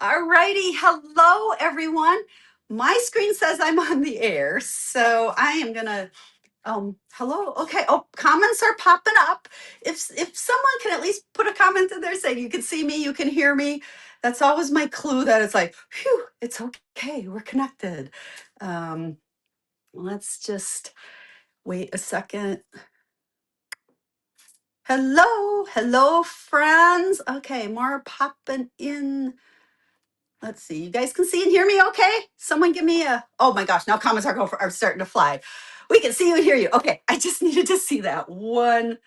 All righty. Hello, everyone. My screen says I'm on the air, so I am gonna. Hello. Okay. Oh, comments are popping up. If someone can at least put a comment in there saying you can see me, you can hear me, that's always my clue that it's like, phew, it's okay. We're connected. Um, let's just wait a second. Hello, friends. Okay, more popping in. Let's see. You guys can see and hear me okay? Someone give me a, oh my gosh, now comments are starting to fly. We can see you and hear you. Okay, I just needed to see that one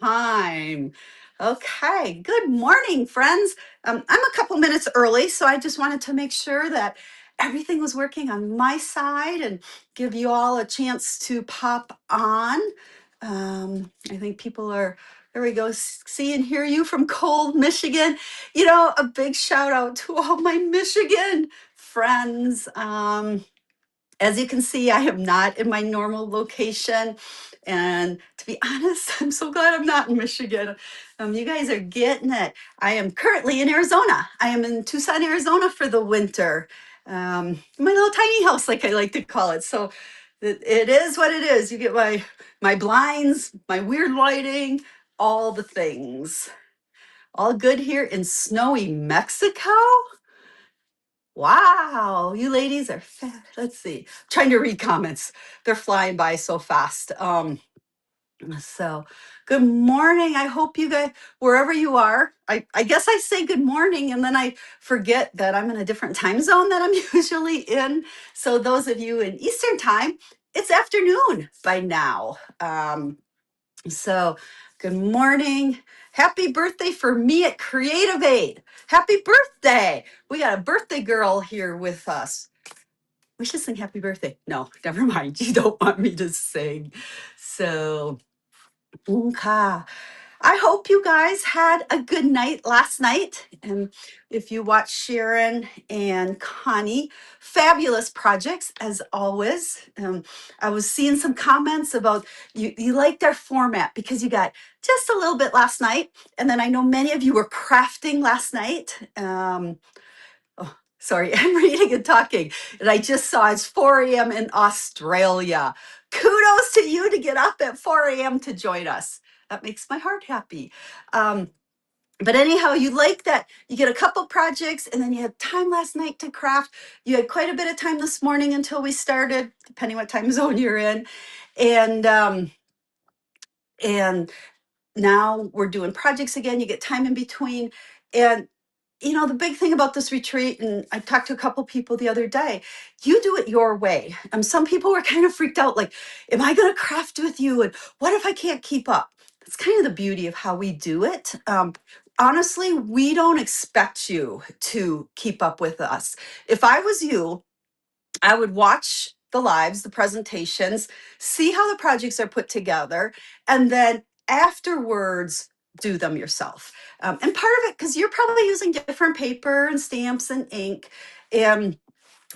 time. Okay, good morning, friends. I'm a couple minutes early, so I just wanted to make sure that everything was working on my side and give you all a chance to pop on. I think people are, there we go, see and hear you from cold Michigan. You know, a big shout out to all my Michigan friends. As you can see, I am not in my normal location. And to be honest, I'm so glad I'm not in Michigan. You guys are getting it. I am currently in Arizona. I am in Tucson, Arizona for the winter. My little tiny house, like I like to call it. So it is what it is. You get my blinds, my weird lighting, all the things. All good here in snowy Mexico? Wow, you ladies are let's see. Trying to read comments. They're flying by so fast. So good morning. I hope you guys, wherever you are, I guess I say good morning and then I forget that I'm in a different time zone that I'm usually in. So those of you in Eastern time, it's afternoon by now. So, good morning. Happy birthday for me at Creativate. Happy birthday. We got a birthday girl here with us. We should sing happy birthday. No, never mind. You don't want me to sing. So, okay. I hope you guys had a good night last night. And if you watched Sharon and Connie, fabulous projects as always. I was seeing some comments about you liked our format because you got just a little bit last night. And then I know many of you were crafting last night. Oh, sorry, I'm reading and talking. And I just saw it's 4 a.m. in Australia. Kudos to you to get up at 4 a.m. to join us. That makes my heart happy. But anyhow, you like that. You get a couple projects and then you had time last night to craft. You had quite a bit of time this morning until we started, depending what time zone you're in. And now we're doing projects again. You get time in between. And you know, the big thing about this retreat, and I talked to a couple people the other day, you do it your way. Some people were kind of freaked out, like, am I going to craft with you? And what if I can't keep up? That's kind of the beauty of how we do it. Honestly, we don't expect you to keep up with us. If I was you, I would watch the lives, the presentations, see how the projects are put together, and then afterwards do them yourself. And part of it, because you're probably using different paper and stamps and ink, and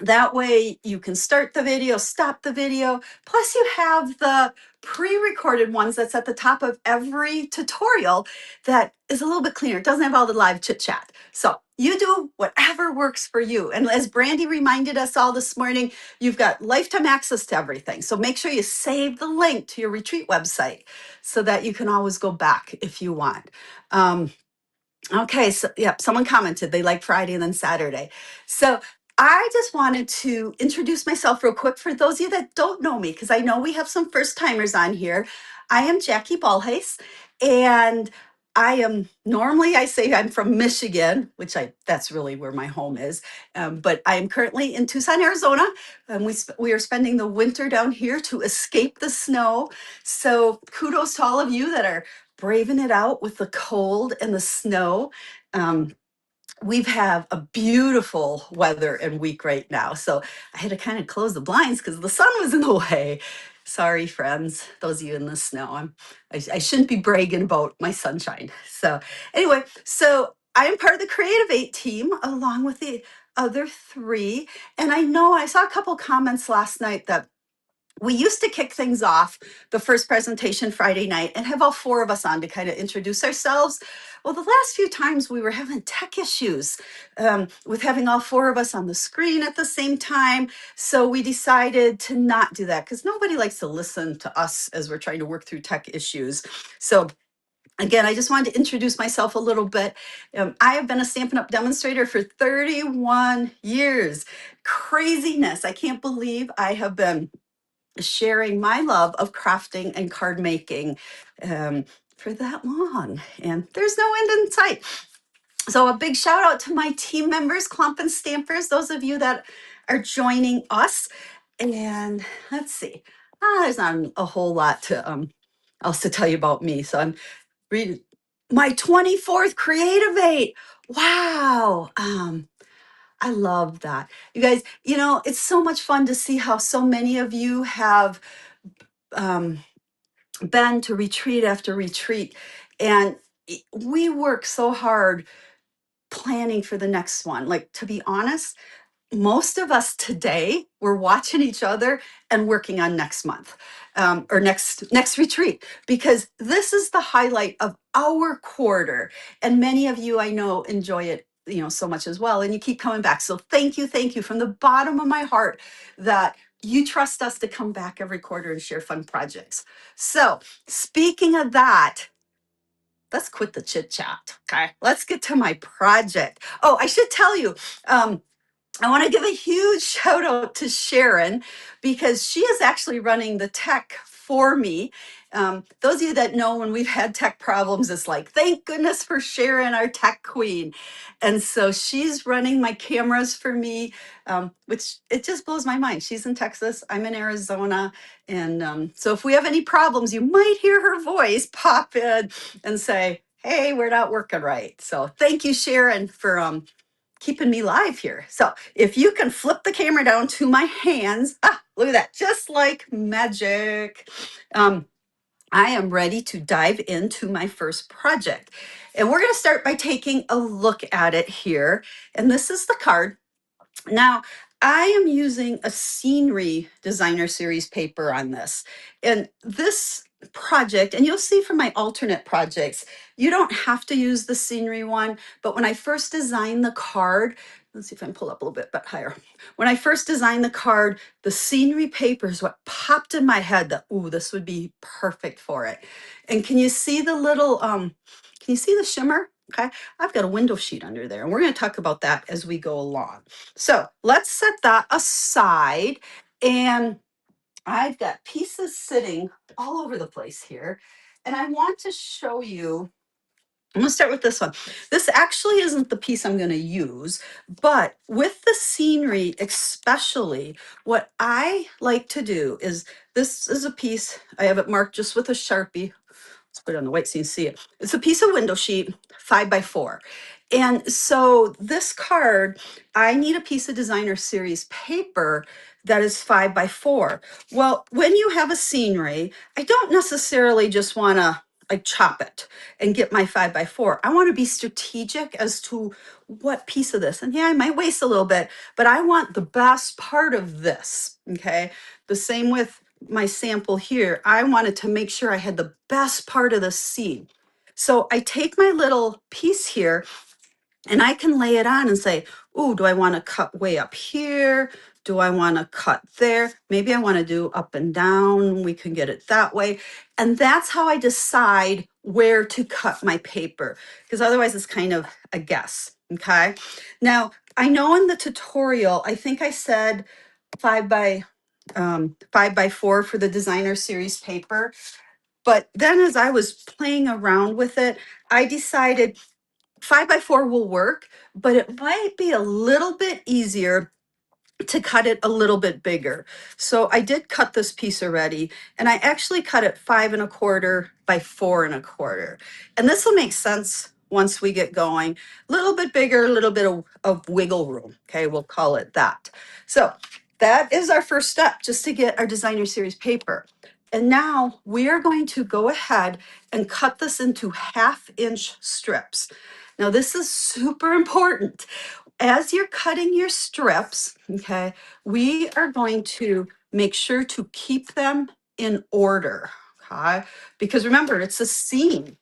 that way you can start the video, stop the video. Plus you have the pre-recorded ones that's at the top of every tutorial that is a little bit cleaner. It doesn't have all the live chit chat. So you do whatever works for you. And as Brandy reminded us all this morning, you've got lifetime access to everything. So make sure you save the link to your retreat website so that you can always go back if you want. Okay, so yeah, someone commented they like Friday and then Saturday. So I just wanted to introduce myself real quick for those of you that don't know me, because I know we have some first timers on here. I am Jackie Balhace, and I am normally I say I'm from Michigan, which that's really where my home is. But I am currently in Tucson, Arizona, and we are spending the winter down here to escape the snow. So kudos to all of you that are braving it out with the cold and the snow. We've have a beautiful weather and week right now. So I had to kind of close the blinds because the sun was in the way. Sorry, friends, those of you in the snow. I shouldn't be bragging about my sunshine. So anyway, so I am part of the Creativate team along with the other three. And I know I saw a couple comments last night that we used to kick things off the first presentation Friday night and have all four of us on to kind of introduce ourselves. Well, the last few times we were having tech issues with having all four of us on the screen at the same time. So we decided to not do that because nobody likes to listen to us as we're trying to work through tech issues. So again, I just wanted to introduce myself a little bit. I have been a Stampin' Up! Demonstrator for 31 years. Craziness. I can't believe I have been sharing my love of crafting and card making for that long. And there's no end in sight. So a big shout out to my team members, Clump and Stampers, those of you that are joining us. And let's see, there's not a whole lot to else to tell you about me. So I'm reading my 24th Creativate. Wow. I love that. You guys, you know, it's so much fun to see how so many of you have um, been to retreat after retreat. And we work so hard planning for the next one. Like, to be honest, most of us today we're watching each other and working on next month or next retreat, because this is the highlight of our quarter, and many of you I know enjoy it, you know, so much as well, and you keep coming back. So thank you from the bottom of my heart that you trust us to come back every quarter and share fun projects. So speaking of that, let's quit the chit chat. Okay, let's get to my project. Oh, I should tell you, I want to give a huge shout out to Sharon, because she is actually running the tech for me. Those of you that know, when we've had tech problems, it's like, thank goodness for Sharon, our tech queen. And so she's running my cameras for me, which it just blows my mind. She's in Texas, I'm in Arizona. And so if we have any problems, you might hear her voice pop in and say, hey, we're not working right. So thank you, Sharon, for keeping me live here. So if you can flip the camera down to my hands, look at that, just like magic. I am ready to dive into my first project. And we're going to start by taking a look at it here. And this is the card. Now, I am using a scenery designer series paper on this. And this project, and you'll see from my alternate projects, you don't have to use the scenery one, but when I first designed the card, let's see if I can pull up a little bit higher. When I first designed the card, the scenery paper is what popped in my head that, ooh, this would be perfect for it. And can you see the little, can you see the shimmer? Okay, I've got a window sheet under there, and we're going to talk about that as we go along. So let's set that aside. And I've got pieces sitting all over the place here. And I want to show you, I'm going to start with this one. This actually isn't the piece I'm going to use, but with the scenery especially, what I like to do is, this is a piece, I have it marked just with a Sharpie. Let's put it on the white so you can see it. It's a piece of window sheet, 5x4. And so this card, I need a piece of designer series paper that is 5x4. Well, when you have a scenery, I don't necessarily just want to like chop it and get my 5x4. I want to be strategic as to what piece of this. And yeah, I might waste a little bit, but I want the best part of this. Okay. The same with my sample here. I wanted to make sure I had the best part of the seed. So I take my little piece here and I can lay it on and say, ooh, do I want to cut way up here? Do I want to cut there? Maybe I want to do up and down. We can get it that way. And that's how I decide where to cut my paper, because otherwise it's kind of a guess. Okay. Now, I know in the tutorial, I think I said 5x4 for the designer series paper. But then as I was playing around with it, I decided 5x4 will work, but it might be a little bit easier to cut it a little bit bigger. So I did cut this piece already, and I actually cut it 5 1/4 by 4 1/4. And this will make sense once we get going. A little bit bigger, a little bit of wiggle room. Okay, we'll call it that. So that is our first step, just to get our designer series paper. And now we are going to go ahead and cut this into 1/2 inch strips. Now this is super important. As you're cutting your strips, okay, we are going to make sure to keep them in order, okay? Because remember, it's a scene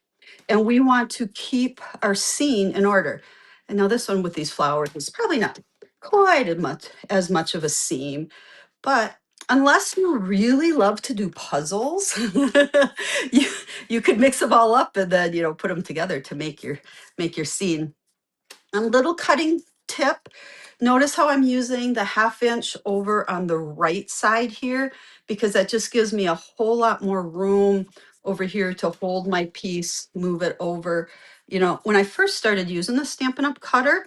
and we want to keep our scene in order. And now this one with these flowers is probably not quite as much of a scene, but unless you really love to do puzzles, you, you could mix them all up and then, put them together to make your scene. A little cutting tip. Notice how I'm using the 1/2 inch over on the right side here, because that just gives me a whole lot more room over here to hold my piece, move it over. When I first started using the Stampin' Up! Cutter,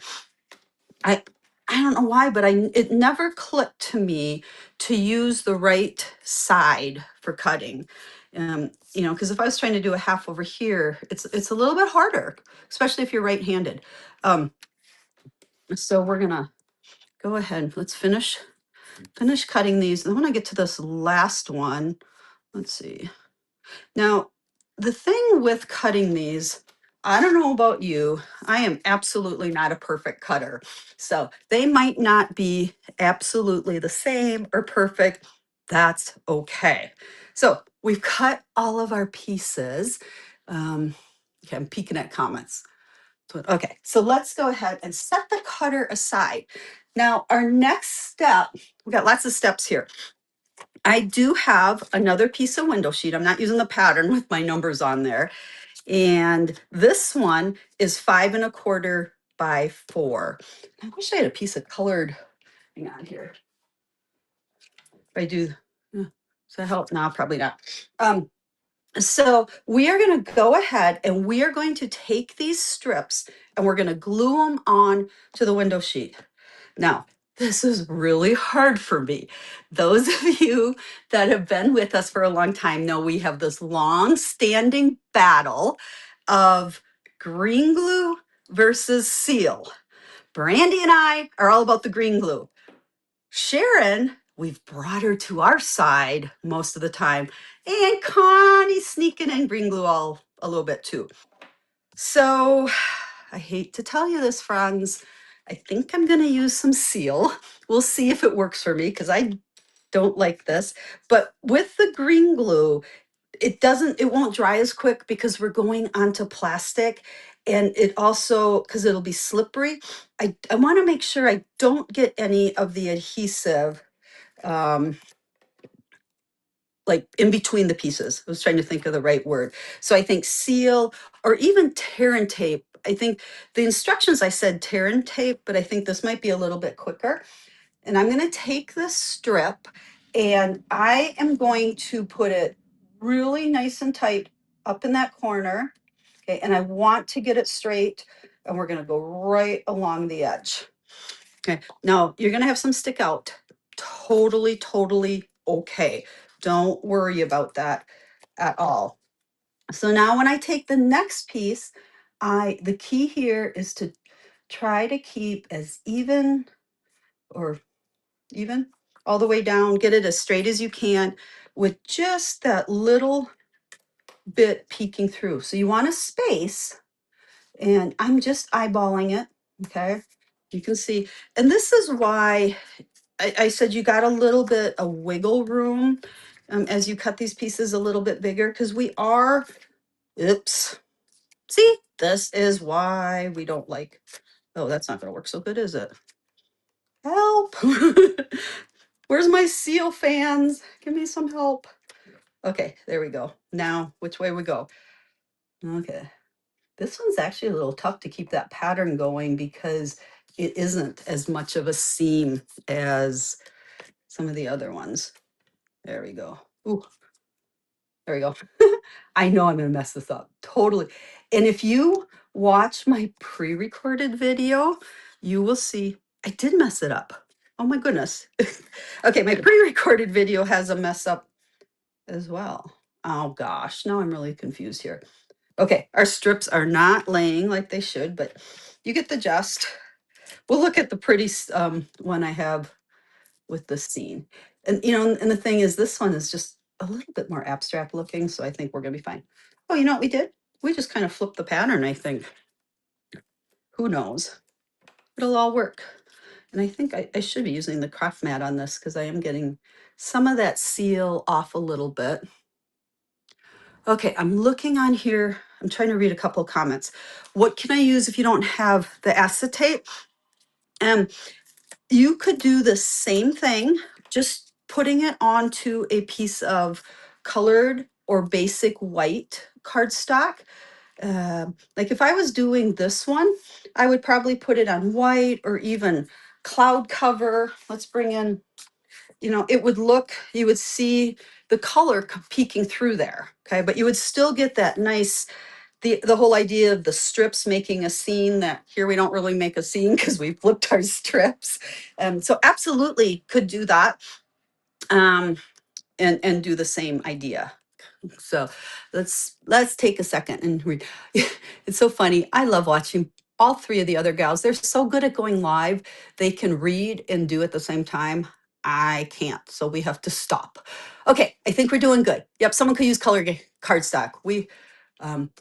I I don't know why, but it never clicked to me to use the right side for cutting. Because if I was trying to do a half over here, it's a little bit harder, especially if you're right-handed. So we're gonna go ahead. Let's finish cutting these. And when I get to this last one, let's see. Now, the thing with cutting these, I don't know about you, I am absolutely not a perfect cutter. So they might not be absolutely the same or perfect. That's okay. So we've cut all of our pieces. Okay, I'm peeking at comments. Okay, so let's go ahead and set the cutter aside. Now, our next step, we got lots of steps here. I do have another piece of window sheet. I'm not using the pattern with my numbers on there. And this one is 5 1/4 by 4. I wish I had a piece of colored, hang on here. If I do, does that help? No, probably not. So we are going to go ahead and we are going to take these strips and we're going to glue them on to the window sheet. Now, this is really hard for me. Those of you that have been with us for a long time know we have this long standing battle of green glue versus seal. Brandy and I are all about the green glue. Sharon, we've brought her to our side most of the time, and Connie's sneaking in green glue all a little bit too. So I hate to tell you this, friends. I think I'm going to use some seal. We'll see if it works for me because I don't like this. But with the green glue, it won't dry as quick because we're going onto plastic. And it also, because it'll be slippery, I want to make sure I don't get any of the adhesive um, like in between the pieces. I was trying to think of the right word. So I think seal or even tear and tape. I think the instructions I said tear and tape, but I think this might be a little bit quicker. And I'm going to take this strip and I am going to put it really nice and tight up in that corner. Okay. And I want to get it straight and we're going to go right along the edge. Okay. Now you're going to have some stick out. Totally, totally okay. Don't worry about that at all. So now when I take the next piece, the key here is to try to keep as even or even all the way down, get it as straight as you can with just that little bit peeking through. So you want a space and I'm just eyeballing it. Okay. You can see, and this is why I said you got a little bit of wiggle room as you cut these pieces a little bit bigger because oops, see, this is why we don't like, oh, that's not going to work so good, is it? Help. Where's my seal fans? Give me some help. Okay, there we go. Now, which way we go? Okay. This one's actually a little tough to keep that pattern going because it isn't as much of a seam as some of the other ones. There we go. Ooh, there we go. I know I'm going to mess this up. Totally. And if you watch my pre-recorded video, you will see I did mess it up. Oh my goodness. Okay, my pre-recorded video has a mess up as well. Oh gosh, now I'm really confused here. Okay, our strips are not laying like they should, but you get the gist. We'll look at the pretty one I have with the scene. And and the thing is, this one is just a little bit more abstract looking, so I think we're gonna be fine. Oh, you know what we did? We just kind of flipped the pattern, I think. Who knows? It'll all work. And I think I should be using the craft mat on this because I am getting some of that seal off a little bit. Okay, I'm looking on here. I'm trying to read a couple of comments. What can I use if you don't have the acetate? You could do the same thing, just putting it onto a piece of colored or basic white cardstock. Like if I was doing this one, I would probably put it on white or even cloud cover. Let's bring in, it would look, you would see the color peeking through there. Okay, but you would still get that nice, the whole idea of the strips making a scene. That here we don't really make a scene because we flipped our strips. So absolutely could do that, and do the same idea. So let's take a second and read. It's so funny. I love watching all three of the other gals. They're so good at going live. They can read and do at the same time. I can't, so we have to stop. Okay, I think we're doing good. Yep, someone could use color cardstock. Um,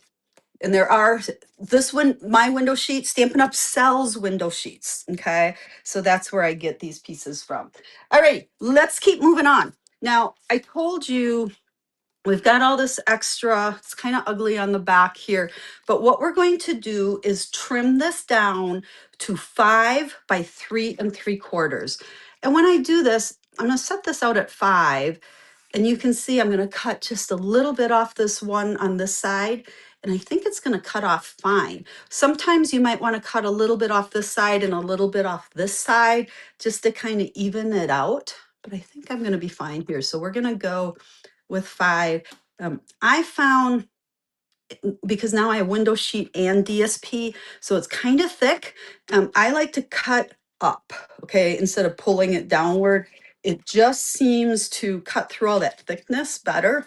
and there are this one, my window sheet, Stampin' Up sells window sheets. Okay, so that's where I get these pieces from. All right, let's keep moving on. Now, I told you we've got all this extra, it's kind of ugly on the back here, but what we're going to do is trim this down to 5 by 3 3/4. And when I do this, I'm going to set this out at 5, and you can see I'm going to cut just a little bit off this one on this side, and I think it's going to cut off fine. Sometimes you might want to cut a little bit off this side and a little bit off this side just to kind of even it out, but I think I'm going to be fine here. So we're going to go with 5. I found, because now I have window sheet and DSP, so it's kind of thick. I like to cut up, okay, instead of pulling it downward. It just seems to cut through all that thickness better.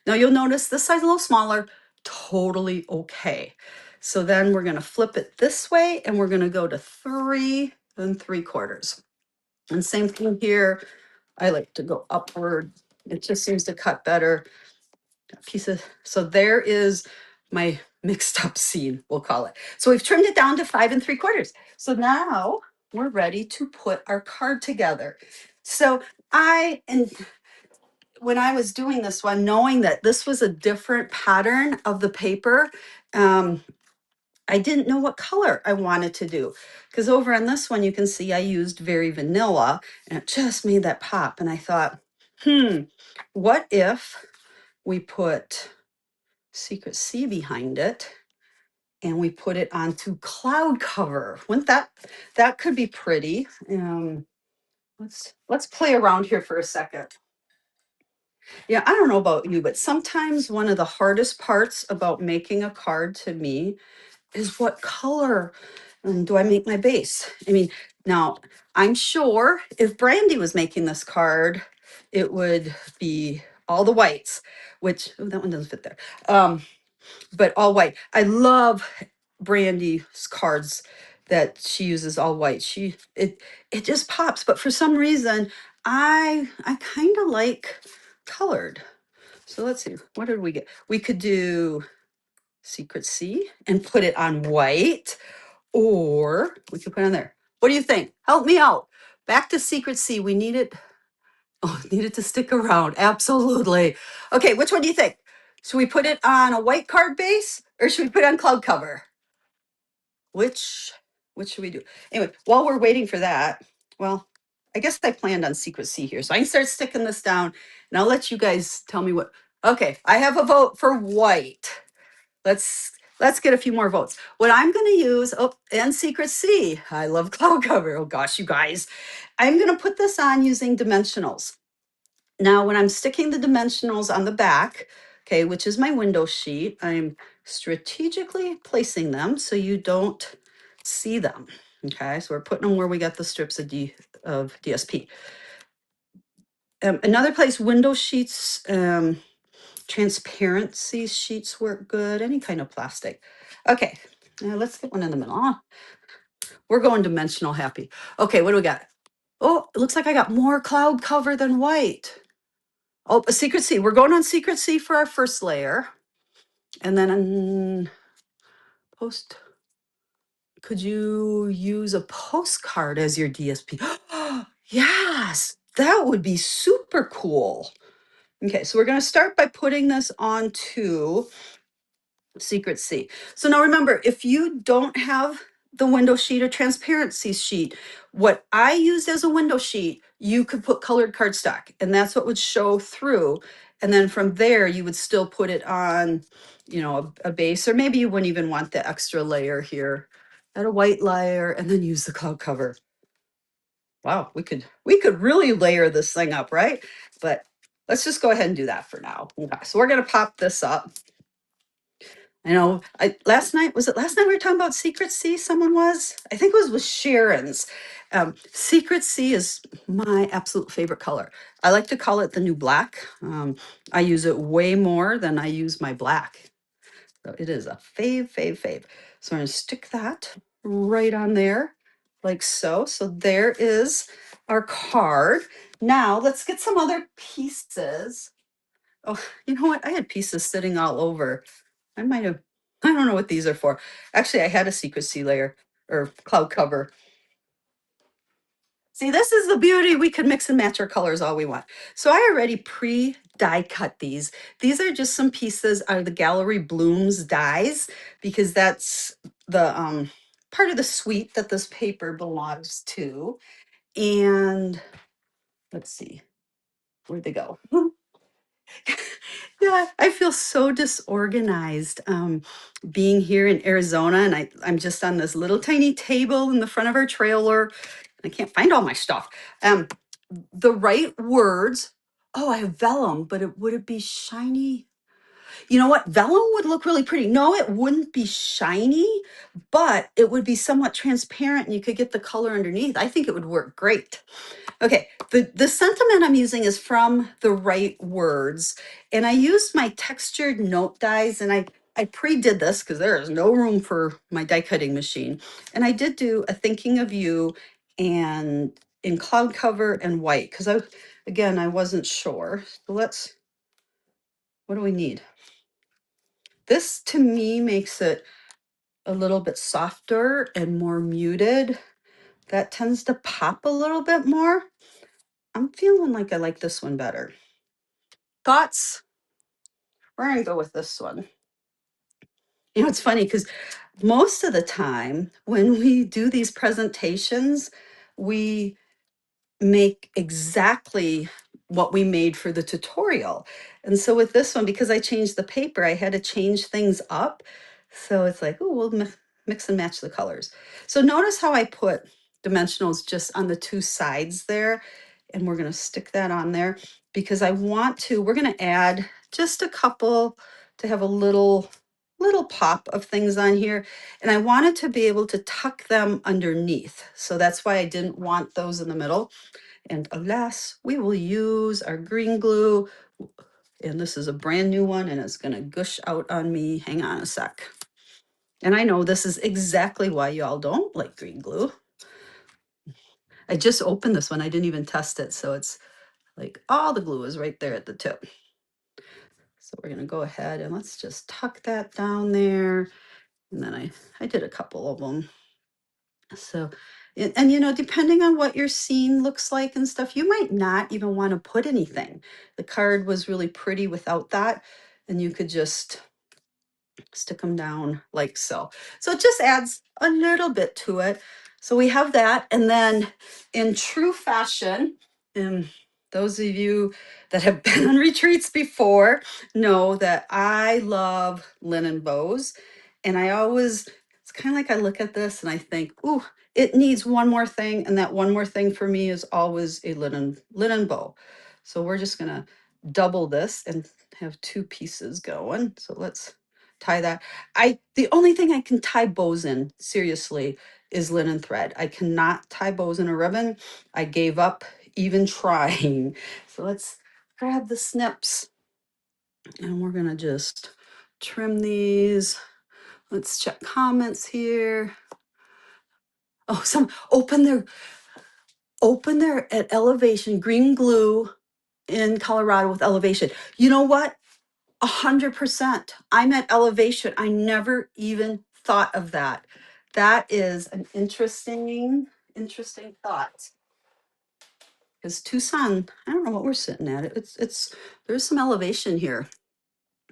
Now you'll notice this side's a little smaller, totally okay. So then we're gonna flip it this way and we're gonna go to 3 3/4. And same thing here. I like to go upward. It just seems to cut better. Pieces. So there is my mixed up scene, we'll call it. So we've trimmed it down to 5 3/4. So now we're ready to put our card together. So and when I was doing this one, knowing that this was a different pattern of the paper, I didn't know what color I wanted to do. Because over on this one, you can see I used very vanilla and it just made that pop. And I thought, what if we put Secret C behind it and we put it onto cloud cover? Wouldn't that could be pretty? Let's play around here for a second. Yeah, I don't know about you, but sometimes one of the hardest parts about making a card to me is what color do I make my base? I mean, now I'm sure if Brandy was making this card, it would be all the whites, which, oh, that one doesn't fit there. But all white. I love Brandy's cards that she uses all white. It just pops. But for some reason, I kind of like colored. So let's see. What did we get? We could do Secret C and put it on white, or we could put it on there. What do you think? Help me out. Back to Secret C. We need it. Oh, need it to stick around. Absolutely. Okay, which one do you think? Should we put it on a white card base or should we put it on cloud cover? Which should we do? Anyway, while we're waiting for that, well, I guess I planned on Secret C here. So I can start sticking this down and I'll let you guys tell me what. Okay, I have a vote for white. Let's get a few more votes. What I'm going to use, and Secret C. I love cloud cover. Oh gosh, you guys. I'm going to put this on using dimensionals. Now, when I'm sticking the dimensionals on the back, okay, which is my window sheet, I'm strategically placing them so you don't see them. Okay, so we're putting them where we got the strips of DSP. Another place, window sheets, transparency sheets work good, any kind of plastic. Okay, now let's get one in the middle. Oh, we're going dimensional happy. Okay, what do we got? Oh, it looks like I got more cloud cover than white. Oh, a Secret C. We're going on Secret C for our first layer. And then post Could you use a postcard as your DSP? Yes, that would be super cool. Okay, so we're going to start by putting this onto Secret C. So now remember, if you don't have the window sheet or transparency sheet, what I used as a window sheet, you could put colored cardstock, and that's what would show through. And then from there, you would still put it on, a base, or maybe you wouldn't even want the extra layer here. Add a white layer and then use the cloud cover. Wow, we could really layer this thing up, right? But let's just go ahead and do that for now. Okay, so we're gonna pop this up. I know last night, was it last night we were talking about Secret C? Someone was, I think it was with Sharon's. Secret C is my absolute favorite color. I like to call it the new black. I use it way more than I use my black. So it is a fave, fave, fave. So I'm gonna stick that right on there like so. So there is our card. Now let's get some other pieces. Oh, you know what? I had pieces sitting all over. I might have, I don't know what these are for. Actually, I had a secrecy layer or cloud cover. See, this is the beauty. We could mix and match our colors all we want. So I already pre-die cut these. These are just some pieces out of the Gallery Blooms dies, because that's the part of the suite that this paper belongs to. And let's see, where'd they go? Yeah, I feel so disorganized being here in Arizona, and I'm just on this little tiny table in the front of our trailer. I can't find all my stuff. The right words. Oh, I have vellum, but would it be shiny? You know what? Vellum would look really pretty. No, it wouldn't be shiny, but it would be somewhat transparent and you could get the color underneath. I think it would work great. Okay, the sentiment I'm using is from the right words. And I used my textured note dies, and I pre-did this because there is no room for my die cutting machine. And I did do a thinking of you and in cloud cover and white, because I wasn't sure. So what do we need? This to me makes it a little bit softer and more muted. That tends to pop a little bit more. I'm feeling like I like this one better. Thoughts? We're gonna go with this one. It's funny because most of the time when we do these presentations, we make exactly what we made for the tutorial. And so with this one, because I changed the paper, I had to change things up. So it's like, oh, we'll mix and match the colors. So notice how I put dimensionals just on the two sides there. And we're going to stick that on there because we're going to add just a couple to have a little pop of things on here. And I wanted to be able to tuck them underneath. So that's why I didn't want those in the middle. And alas, we will use our green glue. And this is a brand new one and it's gonna gush out on me. Hang on a sec. And I know this is exactly why y'all don't like green glue. I just opened this one. I didn't even test it. So it's like all the glue is right there at the tip. So we're gonna go ahead and let's just tuck that down there. And then I did a couple of them. So, and depending on what your scene looks like and stuff, you might not even want to put anything. The card was really pretty without that, and you could just stick them down like so. So it just adds a little bit to it. So we have that. And then in true fashion, and those of you that have been on retreats before know that I love linen bows. And it's kind of like I look at this and I think, ooh, it needs one more thing. And that one more thing for me is always a linen bow. So we're just gonna double this and have two pieces going. So let's tie that. The only thing I can tie bows in, seriously, is linen thread. I cannot tie bows in a ribbon. I gave up even trying. So let's grab the snips and we're gonna just trim these. Let's check comments here. Oh, some open their at elevation, green glue in Colorado with elevation. You know what? 100%. I'm at elevation. I never even thought of that. that is an interesting thought. Because Tucson, I don't know what we're sitting at. There's some elevation here.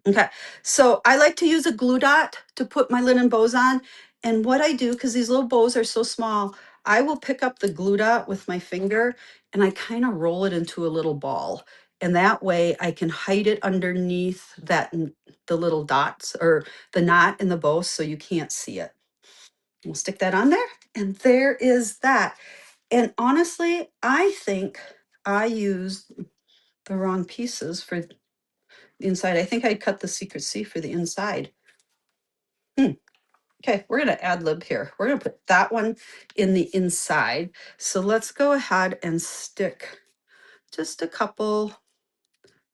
Okay, so I like to use a glue dot to put my linen bows on. And what I do, because these little bows are so small, I will pick up the glue dot with my finger and I kind of roll it into a little ball. And that way I can hide it underneath the little dots or the knot in the bow so you can't see it. We'll stick that on there. And there is that. And honestly, I think I used the wrong pieces for the inside. I think I cut the secret C for the inside. Okay, we're going to ad lib here. We're going to put that one in the inside. So let's go ahead and stick just a couple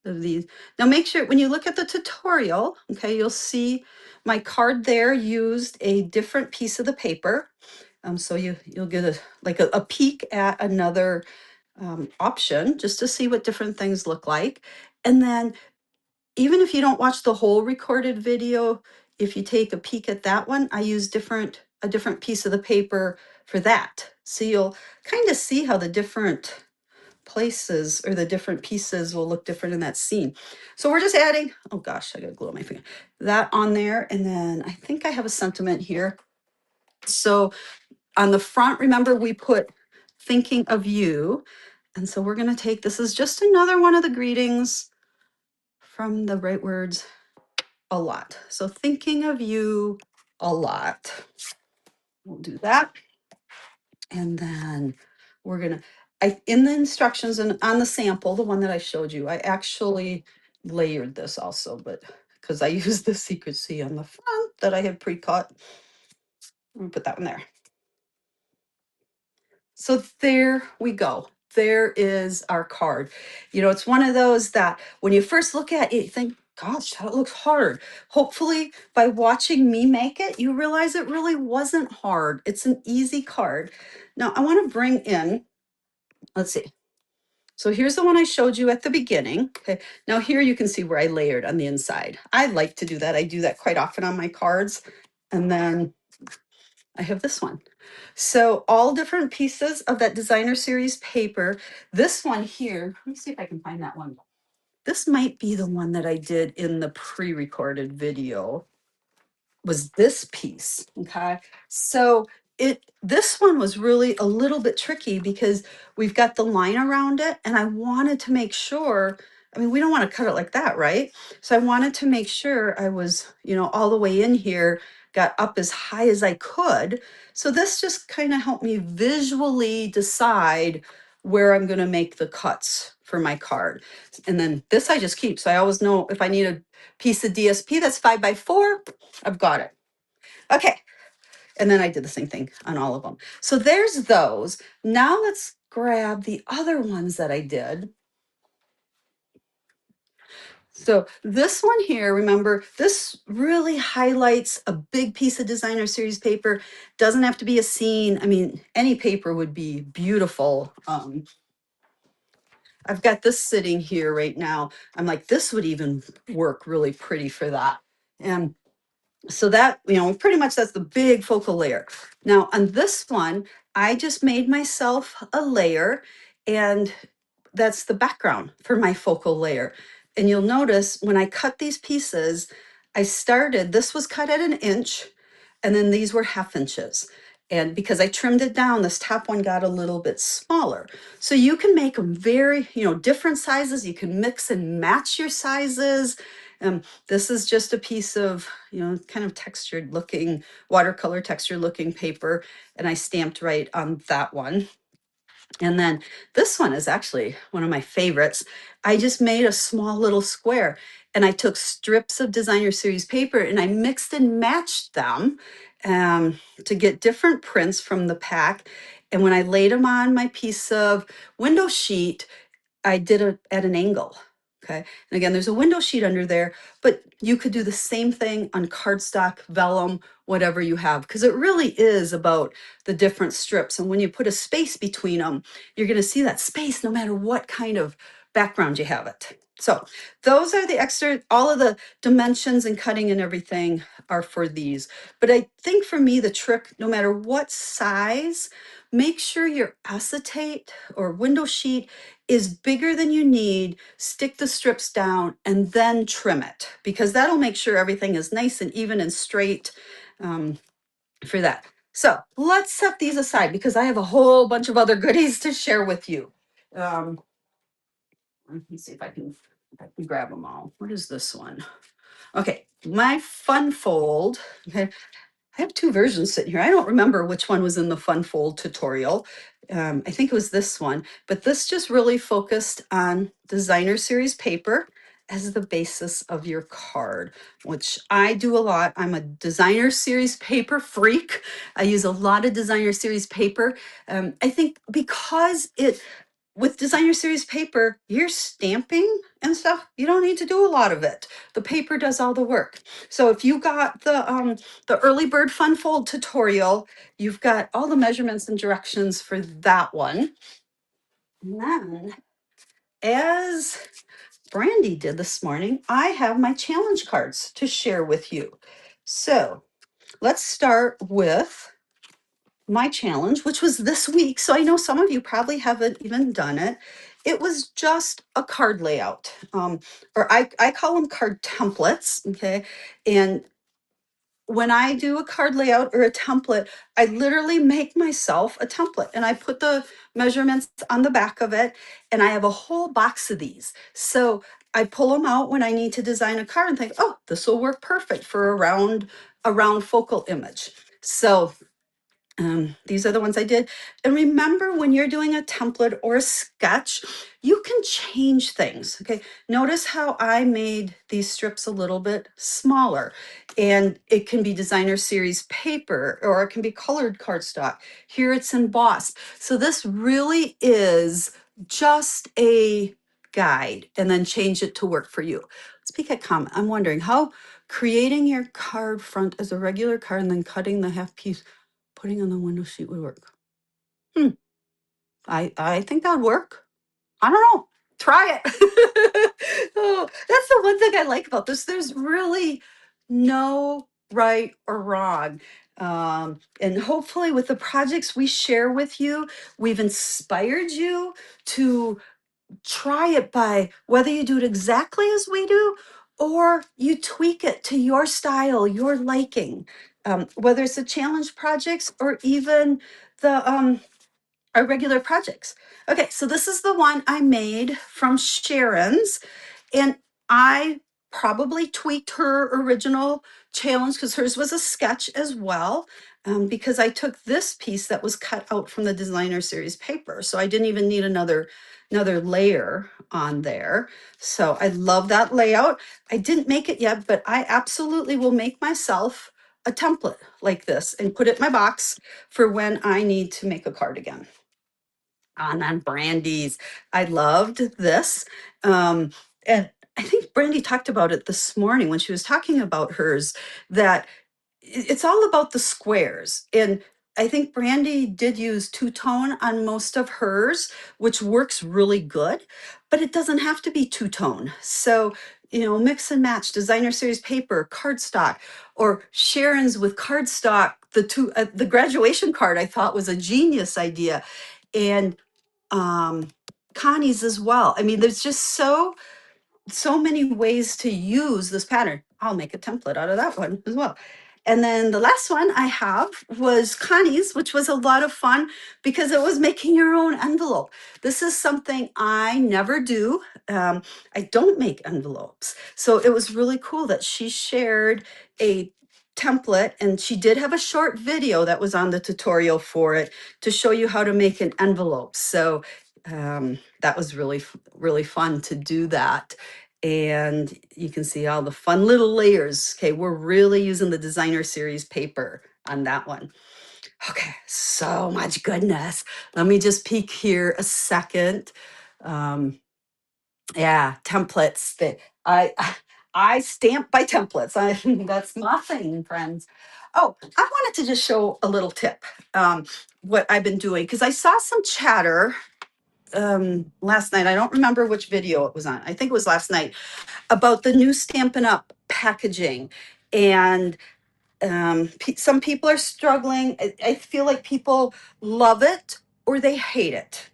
of these. Now make sure when you look at the tutorial, okay, you'll see my card there used a different piece of the paper. So you'll get a peek at another option just to see what different things look like. And then even if you don't watch the whole recorded video, if you take a peek at that one, I use a different piece of the paper for that. So you'll kind of see how the different places or the different pieces will look different in that scene. So we're just adding, oh gosh, I gotta glue on my finger, that on there. And then I think I have a sentiment here. So on the front, remember we put thinking of you. And so we're gonna take, this is just another one of the greetings from the Right Words a lot. So thinking of you a lot. We'll do that. And then we're gonna, in the instructions and on the sample, the one that I showed you, I actually layered this also, but because I used the secret C on the front that I had pre-cut. I'm gonna put that one there. So there we go. There is our card. You know, it's one of those that when you first look at it, you think, gosh, that looks hard. Hopefully, by watching me make it, you realize it really wasn't hard. It's an easy card. Now, I want to bring in, let's see. So here's the one I showed you at the beginning. Okay. Now here you can see where I layered on the inside. I like to do that. I do that quite often on my cards. And then I have this one. So all different pieces of that designer series paper. This one here, let me see if I can find that one. This might be the one that I did in the pre-recorded video, was this piece, okay? So this one was really a little bit tricky because we've got the line around it and I wanted to make sure, I mean, we don't want to cut it like that, right? So I wanted to make sure I was, all the way in here, got up as high as I could. So this just kind of helped me visually decide where I'm going to make the cuts for my card. And then this I just keep. So I always know if I need a piece of DSP that's 5x4, I've got it. Okay. And then I did the same thing on all of them. So there's those. Now let's grab the other ones that I did. So this one here, remember, this really highlights a big piece of designer series paper. Doesn't have to be a scene. I mean, any paper would be beautiful. I've got this sitting here right now. I'm like, this would even work really pretty for that. And so that, pretty much that's the big focal layer. Now on this one, I just made myself a layer and that's the background for my focal layer. And you'll notice when I cut these pieces, this was cut at 1 inch and then these were 1/2 inches. And because I trimmed it down, this top one got a little bit smaller. So you can make them very, different sizes. You can mix and match your sizes. This is just a piece of, kind of textured looking, watercolor textured looking paper. And I stamped right on that one. And then this one is actually one of my favorites. I just made a small little square and I took strips of designer series paper and I mixed and matched them to get different prints from the pack. And when I laid them on my piece of window sheet, I did it at an angle. Okay. And again, there's a window sheet under there, but you could do the same thing on cardstock, vellum, whatever you have, because it really is about the different strips. And when you put a space between them, you're going to see that space no matter what kind of background, you have it. So those are the extra, all of the dimensions and cutting and everything are for these. But I think for me, the trick, no matter what size, make sure your acetate or window sheet is bigger than you need. Stick the strips down and then trim it, because that'll make sure everything is nice and even and straight for that. So let's set these aside because I have a whole bunch of other goodies to share with you. Let me see if I can grab them all. What is this one? Okay, my fun fold. Okay, I have two versions sitting here. I don't remember which one was in the fun fold tutorial. I think it was this one, but this just really focused on designer series paper as the basis of your card, which I do a lot. I'm a designer series paper freak. I use a lot of designer series paper. I think because with designer series paper, you're stamping and stuff. You don't need to do a lot of it. The paper does all the work. So if you got the early bird fun fold tutorial, you've got all the measurements and directions for that one. And then, as Brandy did this morning, I have my challenge cards to share with you. So let's start with my challenge, which was this week. So I know some of you probably haven't even done it. It was just a card layout, or I call them card templates. Okay. And when I do a card layout or a template, I literally make myself a template and I put the measurements on the back of it. And I have a whole box of these. So I pull them out when I need to design a card and think, oh, this will work perfect for a round focal image. So these are the ones I did. And remember, when you're doing a template or a sketch, you can change things. Okay. Notice how I made these strips a little bit smaller, and it can be designer series paper or it can be colored cardstock. Here it's embossed. So this really is just a guide, and then change it to work for you. Let's peek at comment. I'm wondering how creating your card front as a regular card and then cutting the half piece putting on the window sheet would work. Hmm. I think that would work. I don't know. Try it. Oh, that's the one thing I like about this. There's really no right or wrong. And hopefully, with the projects we share with you, we've inspired you to try it by whether you do it exactly as we do or you tweak it to your style, your liking, whether it's the challenge projects or even the our regular projects. Okay, so this is the one I made from Sharon's, and I probably tweaked her original challenge because hers was a sketch as well. Because I took this piece that was cut out from the designer series paper, so I didn't even need another layer on there. So I love that layout. I didn't make it yet, but I absolutely will make myself a template like this and put it in my box for when I need to make a card again. On Brandy's. I loved this. And I think Brandy talked about it this morning when she was talking about hers, that it's all about the squares. And I think Brandy did use two-tone on most of hers, which works really good, but it doesn't have to be two-tone. So, mix and match designer series paper, cardstock, or Sharon's with cardstock. The graduation card I thought was a genius idea. And Connie's as well. I mean, there's just so many ways to use this pattern. I'll make a template out of that one as well. And then the last one I have was Connie's, which was a lot of fun because it was making your own envelope. This is something I never do. I don't make envelopes. So it was really cool that she shared a template, and she did have a short video that was on the tutorial for it to show you how to make an envelope. So that was really fun to do that. And you can see all the fun little layers. Okay, we're really using the designer series paper on that one. Okay, so much goodness. Let me just peek here a second. Yeah, templates that I stamp by templates. That's my thing, friends. Oh, I wanted to just show a little tip, what I've been doing, because I saw some chatter last night. I don't remember which video it was on. I think it was last night, about the new Stampin' Up packaging. And some people are struggling. I feel like people love it or they hate it.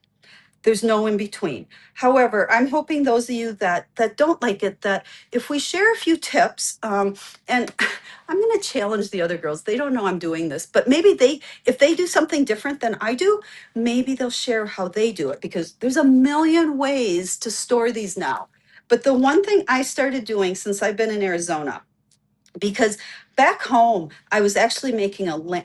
There's no in between. However, I'm hoping those of you that don't like it, that if we share a few tips, and I'm going to challenge the other girls. They don't know I'm doing this, but maybe if they do something different than I do, maybe they'll share how they do it, because there's a million ways to store these now. But the one thing I started doing since I've been in Arizona, because back home I was actually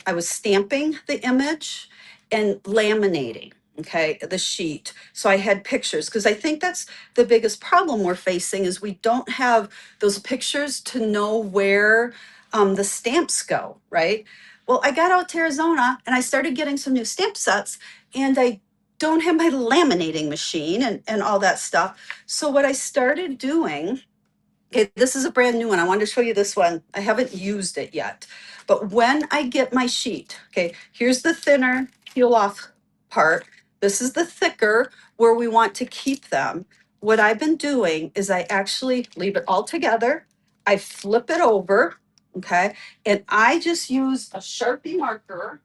I was stamping the image and laminating, okay, the sheet, so I had pictures, because I think that's the biggest problem we're facing, is we don't have those pictures to know where the stamps go, right? Well, I got out to Arizona and I started getting some new stamp sets, and I don't have my laminating machine and all that stuff. So what I started doing, okay, this is a brand new one. I wanted to show you this one. I haven't used it yet. But when I get my sheet, okay, here's the thinner peel off part. This is the thicker where we want to keep them. What I've been doing is I actually leave it all together. I flip it over, okay, and I just use a Sharpie marker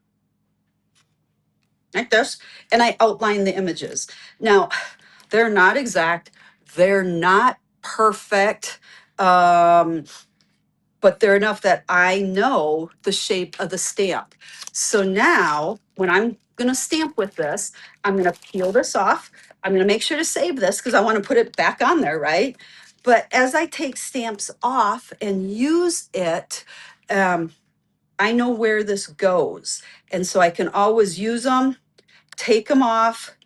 like this, and I outline the images. Now, they're not exact, they're not perfect. Um, but they're enough that I know the shape of the stamp. So now when I'm going to stamp with this, I'm going to peel this off. I'm going to make sure to save this because I want to put it back on there, right? But as I take stamps off and use it, I know where this goes. And so I can always use them, take them off,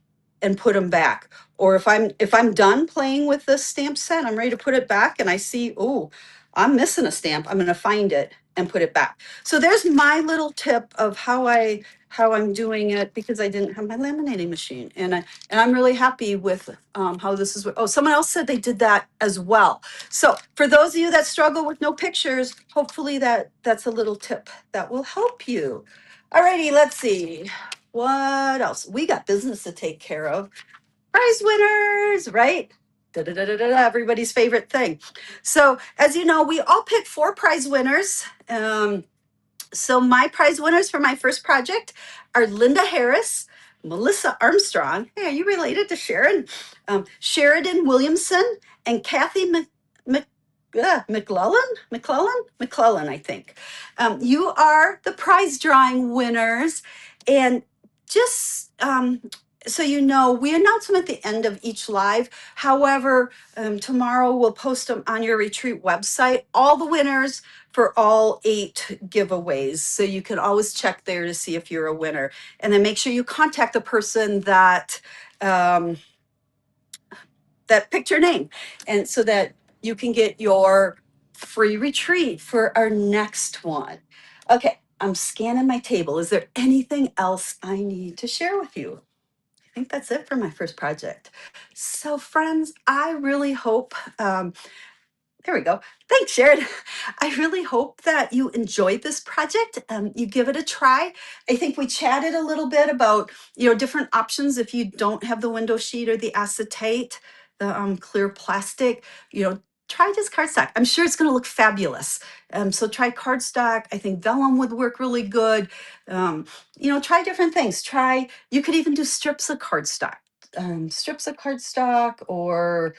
and put them back. Or if I'm done playing with this stamp set, I'm ready to put it back, and I see, oh, I'm missing a stamp. I'm going to find it and put it back. So there's my little tip of how I'm doing it, because I didn't have my laminating machine, and I'm really happy with how this is. Oh, someone else said they did that as well. So for those of you that struggle with no pictures, hopefully that's a little tip that will help you. Alrighty, let's see. What else? We got business to take care of. Prize winners, right? Da, da, da, da, da, everybody's favorite thing. So, as you know, we all pick 4 prize winners. So my prize winners for my first project are Linda Harris, Melissa Armstrong. Hey, are you related to Sharon? Sheridan Williamson and Kathy McClellan, I think. You are the prize drawing winners. And just so you know, we announce them at the end of each live. However, tomorrow we'll post them on your retreat website, all the winners for all 8 giveaways. So you can always check there to see if you're a winner. And then make sure you contact the person that that picked your name, and so that you can get your free retreat for our next one. Okay, I'm scanning my table. Is there anything else I need to share with you? I think that's it for my first project. So friends, I really hope there we go. Thanks, Sharon. I really hope that you enjoyed this project. You give it a try. I think we chatted a little bit about, different options if you don't have the window sheet or the acetate, the clear plastic. Try just cardstock. I'm sure it's going to look fabulous. So try cardstock. I think vellum would work really good. Try different things. You could even do strips of cardstock. Or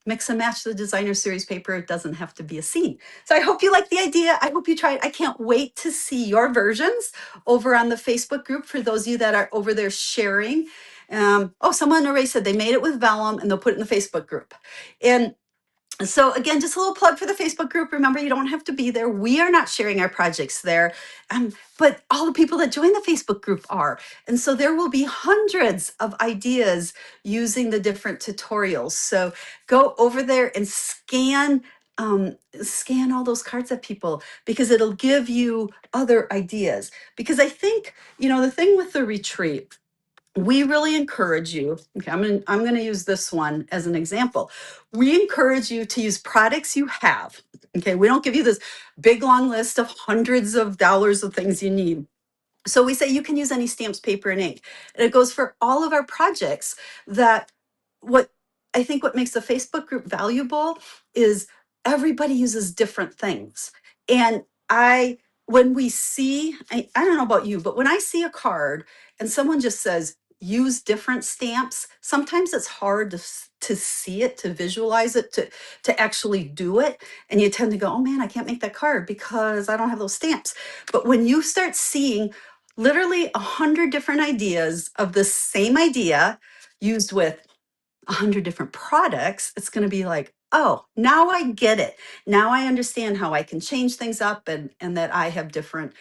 mix and match the designer series paper. It doesn't have to be a scene. So I hope you like the idea. I hope you try it. I can't wait to see your versions over on the Facebook group for those of you that are over there sharing. Someone already said they made it with vellum and they'll put it in the Facebook group. And so again, just a little plug for the Facebook group. Remember, you don't have to be there. We are not sharing our projects there, but all the people that join the Facebook group are. And so there will be hundreds of ideas using the different tutorials. So go over there and scan all those cards at people, because it'll give you other ideas. Because I think, the thing with the retreat, we really encourage you. Okay, I'm going to use this one as an example. We encourage you to use products you have. Okay, we don't give you this big long list of hundreds of dollars of things you need. So we say you can use any stamps, paper, and ink. And it goes for all of our projects. That what I think what makes the Facebook group valuable is everybody uses different things. And when we see, I don't know about you, but when I see a card and someone just says, use different stamps, sometimes it's hard to see it, to visualize it, to actually do it. And you tend to go, oh man, I can't make that card because I don't have those stamps. But when you start seeing literally 100 different ideas of the same idea used with 100 different products, it's going to be like, oh, now I get it. Now I understand how I can change things up, and that I have different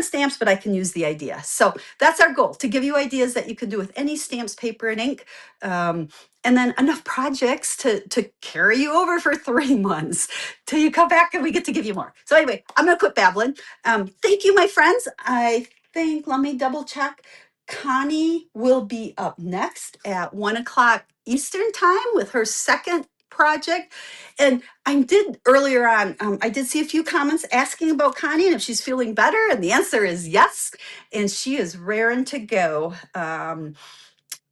stamps, but I can use the idea. So that's our goal, to give you ideas that you can do with any stamps, paper, and ink. And then enough projects to carry you over for 3 months till you come back and we get to give you more. So anyway, I'm going to quit babbling. Thank you, my friends. I think, let me double check. Connie will be up next at 1 o'clock Eastern time with her second project. And I did earlier on, I did see a few comments asking about Connie and if she's feeling better. And the answer is yes. And she is raring to go.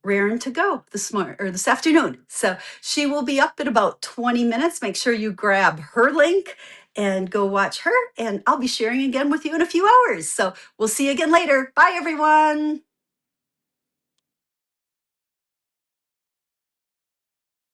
Raring to go this afternoon. So she will be up in about 20 minutes. Make sure you grab her link and go watch her. And I'll be sharing again with you in a few hours. So we'll see you again later. Bye, everyone.